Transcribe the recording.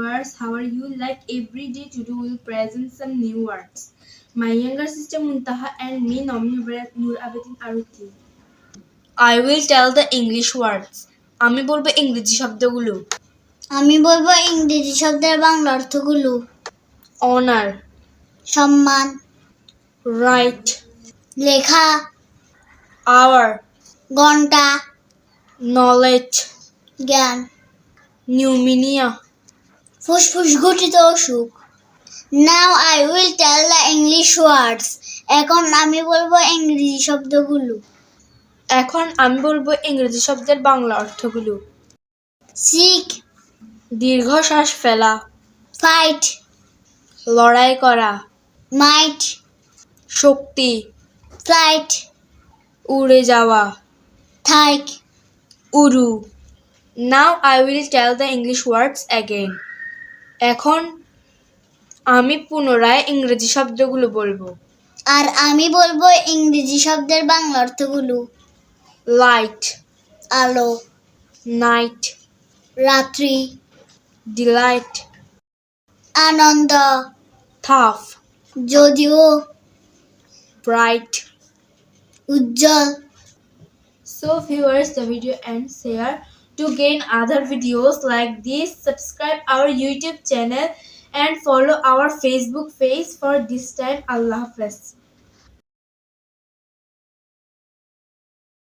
viewers, how are you? Like every day today we'll present some new words. My younger sister Muntaha and me Nomni Nur Abedin Aruti. I will tell the English words. আমি বলবো ইংরেজি শব্দগুলো। আমি বলবো ইংরেজি শব্দের বাংলা অর্থগুলো। Honor, সম্মান, right, লেখা, hour, ঘন্টা, knowledge, জ্ঞান, pneumonia, ফুসফুস ঘটিত অসুখ। Now I will tell the English words. এখন আমি বলবো ইংরেজি শব্দগুলো। এখন আমি বলবো ইংরেজি শব্দের বাংলা অর্থগুলো। Sick, দীর্ঘশ্বাস ফেলা, fight, লড়াই করা, might, শক্তি, flight, উড়ে যাওয়া, thike, উড়ু। Now I will tell the English words again. এখন আমি পুনরায় ইংরেজি শব্দগুলো বলবো। আর আমি বলবো ইংরেজি শব্দের বাংলা অর্থগুলো। লাইট, আলো, নাইট, রাত্রি, ডিলাইট, আনন্দ, থাফ, যদিও, ব্রাইট। উজ্জ্বল। So viewers, the video ends here. To gain other videos like this, subscribe our YouTube channel and follow our Facebook page. For this time, Allah Hafiz.